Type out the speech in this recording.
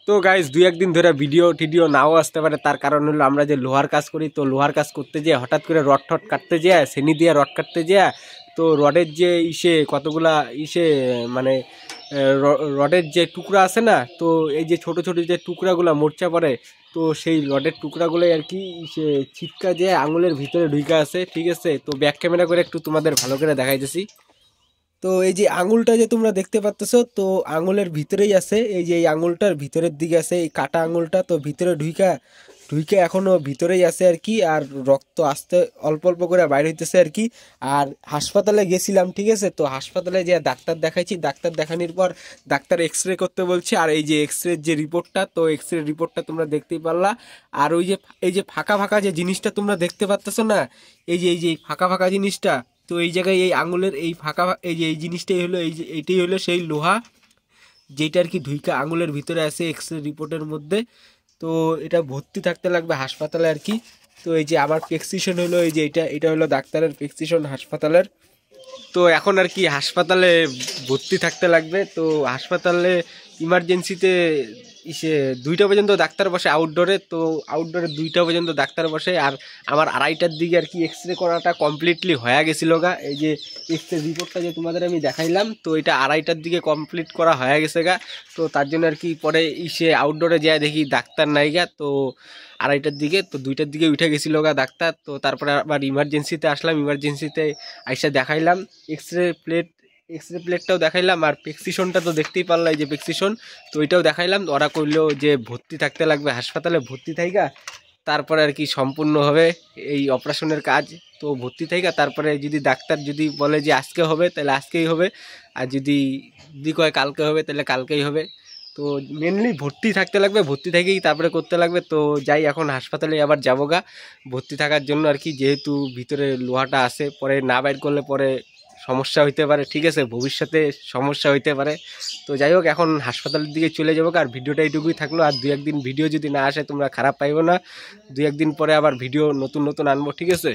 তো গাইজ দুই একদিন ধরে ভিডিও টিডিও নাও আসতে পারে, তার কারণ হলো আমরা যে লোহার কাজ করি, তো লোহার কাজ করতে যেয়ে হঠাৎ করে রড ঠট কাটতে যায়, সেনি দিয়ে রড কাটতে যায়, তো রডের যে কতগুলা মানে রডের যে টুকরা আছে না, তো এই যে ছোট ছোট যে টুকরাগুলা মোর্চা পড়ে, তো সেই রডের টুকরাগুলো আর কি ছিটকা যে আঙুলের ভিতরে ঢুকা আছে। ঠিক আছে, তো ব্যাক ক্যামেরা করে একটু তোমাদের ভালো করে দেখাইতেছি। তো এই যে আঙুলটা যে তোমরা দেখতে পাচ্ছ, তো আঙুলের ভিতরেই আছে, এই যে এই আঙুলটার ভিতরের দিকে আছে এই কাটা আঙুলটা, তো ভিতরে ঢুইকা ঢুইকা এখনো ভিতরেই আছে আর কি। আর রক্ত আস্তে অল্প অল্প করে বাইর হইতেছে আর কি। আর হাসপাতালে গেছিলাম, ঠিক আছে, তো হাসপাতালে যে ডাক্তার দেখাইছি, ডাক্তার দেখানোর পর ডাক্তার এক্স রে করতে বলছে। আর এই যে এক্স রে যে রিপোর্টটা, তো এক্স রে রিপোর্টটা তোমরা দেখতেই পারলা। আর ওই যে এই যে ফাঁকা ফাঁকা যে জিনিসটা তোমরা দেখতে পাচ্ছ না, এই যে ফাঁকা ফাঁকা জিনিসটা, তো এই জায়গায় এই আঙুলের এই ফাঁকা এই যে এই জিনিসটাই হলো, এই যে এইটাই হলো সেই লোহা, যেটা আর কি ঢুইকা আঙুলের ভিতরে আছে এক্স রে রিপোর্টের মধ্যে। তো এটা ভর্তি থাকতে লাগবে হাসপাতালে আর কি। তো এই যে আমার প্রেসক্রিপশন হলো, এই যে এটা হলো ডাক্তারের প্রেসক্রিপশন হাসপাতালের। তো এখন আর কি হাসপাতালে ভর্তি থাকতে লাগবে। তো হাসপাতালে ইমার্জেন্সিতে 2টা পর্যন্ত ডাক্তার বসে আউটডোরে, তো আউটডোরে 2টা পর্যন্ত ডাক্তার বসে। আর আমার 2:30টার দিকে আর কি এক্স রে করাটা কমপ্লিটলি হয়ে গেছিলো গা। এই যে এক্স রে রিপোর্টটা যে তোমাদের আমি দেখাইলাম, তো এটা 2:30টার দিকে কমপ্লিট করা হয়ে গেছে গা। তো তার জন্য আর কি পরে আউটডোরে যায় দেখি ডাক্তার নাই গা। তো 2:30টার দিকে, তো 2টার দিকে উঠে গেছিলো গা ডাক্তার। তো তারপরে আবার ইমার্জেন্সিতে আসলাম, ইমার্জেন্সিতে আইসা দেখাইলাম, এক্স রে প্লেটটাও দেখাইলাম। আর প্রেসক্রিপশনটা তো দেখতেই পারলাই যে প্রেসক্রিপশন, তো ওইটাও দেখাইলাম। ওরা কইলো যে ভর্তি থাকতে লাগবে হাসপাতালে, ভর্তি থাইকা তারপরে আর কি সম্পূর্ণ হবে এই অপারেশনের কাজ। তো ভর্তি থাইকা তারপরে যদি ডাক্তার যদি বলে যে আজকে হবে তাহলে আজকেই হবে, আর যদি কয় কালকে হবে তাহলে কালকেই হবে। তো মেনলি ভর্তি থাকতে লাগবে, ভর্তি থেকেই তারপরে করতে লাগবে। তো যাই এখন হাসপাতালে আবার যাবো গা ভর্তি থাকার জন্য আর কি, যেহেতু ভিতরে লোহাটা আছে, পরে না বাইর করলে পরে সমস্যা হইতে পারে। ঠিক আছে, ভবিষ্যতে সমস্যা হইতে পারে। তো যাই হোক এখন হাসপাতালের দিকে চলে যাবো। আর ভিডিওটা এইটুকুই থাকলো। আর 2-1 দিন ভিডিও যদি না আসে তোমরা খারাপ পাইবো না, 2-1 দিন পরে আবার ভিডিও নতুন নতুন আনবো। ঠিক আছে।